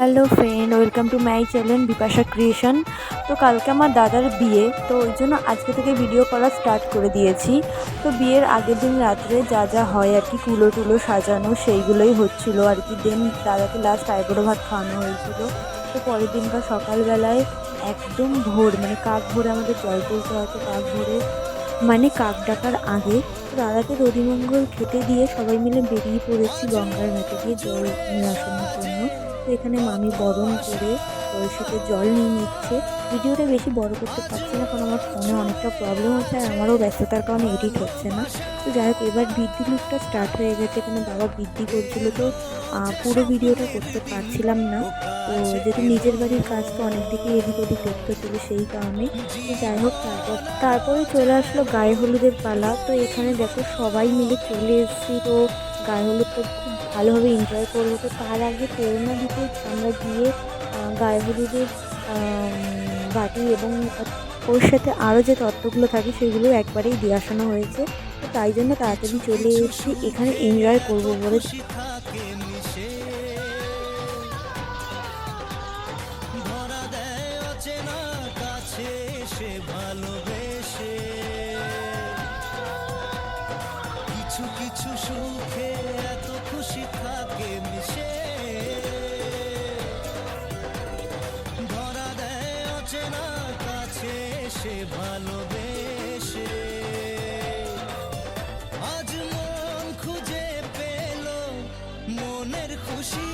Hello friend, welcome to my channel Bipasha creation. তো কালকে আমার দাদার বিয়ে, তো ওই জন্য আজকে থেকে ভিডিও করা স্টার্ট করে দিয়েছি। তো বিয়ের আগের দিন রাত্রে যা যা হয় আর কি, কুলো টুলো সাজানো সেইগুলোই হচ্ছিলো আর কি। দেন দাদাকে লাস্ট আইবুড়ো ভাত খাওয়ানো হয়েছিল। তো পরের দিনকার সকালবেলায় একদম ভোর, মানে কাক ভোরে আমাদের জল তুলতে হতো, কাক ভোরে মানে কাক ডাকার আগে। তো দাদাকে দধিমঙ্গল খেতে দিয়ে সবাই মিলে বেরিয়ে পড়েছি গঙ্গার ঘাটে গিয়ে জল নিয়ে আসানোর জন্য। তো এখানে মামি বরণ করে কলসিতে জল নিয়ে নিচ্ছে। ভিডিওটা বেশি বড় করতে পারছি না, কারণ আমার ফোনে অনেকটা প্রবলেম হচ্ছে আর আমারও ব্যস্ততার কারণে এডিট হচ্ছে না। তো যাই হোক, এবার বৃদ্ধি লুকটা স্টার্ট হয়ে গেছে। এখানে বাবা বৃদ্ধি করছিল, তো পুরো ভিডিওটা করতে পারছিলাম না। তো যেহেতু নিজের বাড়ির কাজ, তো অনেক দিকে এদিক ওদিক দেখতে হচ্ছিলো, সেই কারণে। তো যাই হোক, তারপরে চলে আসলো গায়ে হলুদের পালা। তো এখানে দেখো সবাই মিলে চলে এসেছি। তো গায়ে হলুদ তো খুব ভালোভাবে এনজয় করবো। তো তার আগে প্রেরণা দিতে আমরা গিয়ে গায়ে হলুদের বাটি এবং ওর সাথে আরও যে তত্ত্বগুলো থাকে সেগুলো একবারেই দিয়ে আসানো হয়েছে। তো তাই জন্য তাড়াতাড়ি চলে এসেছি এখানে এনজয় করবো বলে। কিছু কিছু সুখে এত খুশি থাকে মিশে, ধরা দেয় অচেনা কাছে সে ভালোবেসে। আজ মন খুঁজে পেল মনের খুশি,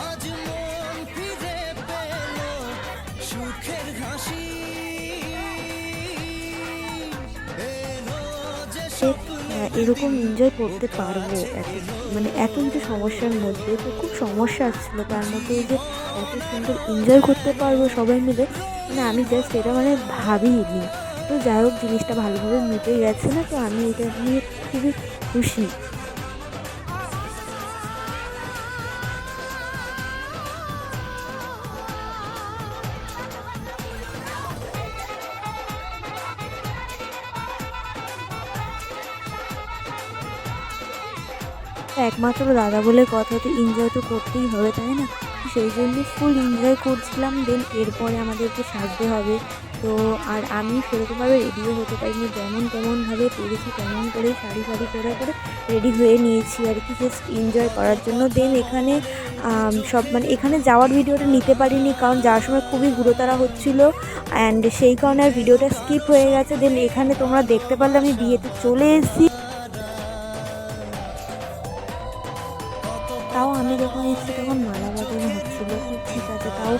আজ মন ফিরে পেল সুখের হাসি। এরকম এনজয় করতে পারবো মানে এত কিছু সমস্যার মধ্যে, তো খুব সমস্যা আসছিলো, তার মধ্যে এই যে এত সুন্দর এনজয় করতে পারবো সবাই মিলে, মানে আমি জাস্ট এটা মানে ভাবিনি। তো যাই হোক, জিনিসটা ভালোভাবে মিটে গেছে না, তো আমি এটা নিয়ে খুবই খুশি। একমাত্র দাদা বলে কথা, তো এনজয় তো করতেই হবে, তাই না? সেই জন্য ফুল এনজয় করছিলাম। দেন এরপরে আমাদেরকে সাজতে হবে। তো আর আমি সেরকমভাবে রেডিও হতে পারিনি, যেমন তেমনভাবে পেরেছি তেমন করেই শাড়ি করে রেডি হয়ে নিয়েছি আর কি, জাস্ট এনজয় করার জন্য। দেন এখানে সব মানে এখানে যাওয়ার ভিডিওটা নিতে পারিনি, কারণ যাওয়ার সময় খুবই ঘুরোতারা হচ্ছিলো অ্যান্ড সেই কারণে আর ভিডিওটা স্কিপ হয়ে গেছে। দেন এখানে তোমরা দেখতে পারলে আমি বিয়েতে চলে এসেছি। তাও আমি যখন এসেছি তখন মালা বাজানো হচ্ছিলো। ঠিক আছে, তাও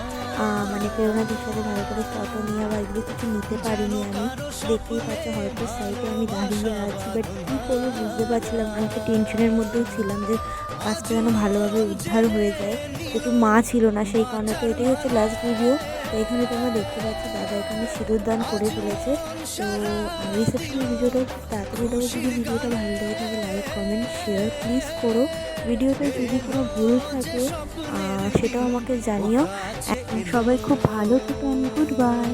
মানে প্রেরণাদের সাথে ভালো করে ফটো নেওয়া বা এগুলো কিছু নিতে পারিনি আমি। দেখতেই পাচ্ছি হয়তো সাইডে আমি দাঁড়িয়ে আছি, বাট কী করবো বুঝতে পারছিলাম। আমি একটা টেনশনের মধ্যেও ছিলাম যে কাজটা যেন ভালোভাবে উদ্ধার হয়ে যায়, যেহেতু মা ছিল না সেই কারণে। তো এটাই হচ্ছে লাস্ট ভিডিও। তো এখানে তোমরা দেখতে পাচ্ছ দাদা এখানে সিঁদুর দান করে ফেলেছে। তো রিসেপশনের ভিডিওটাও খুব তাড়াতাড়ি দেবো। যদি ভিডিওটা ভালো লেগে থাকে লাইক কমেন্ট শেয়ার প্লিজ করো। ভিডিওতে যদি কোনো ভুল থাকে সেটাও আমাকে জানিও। সবাই খুব ভালো থেকো। Good bye.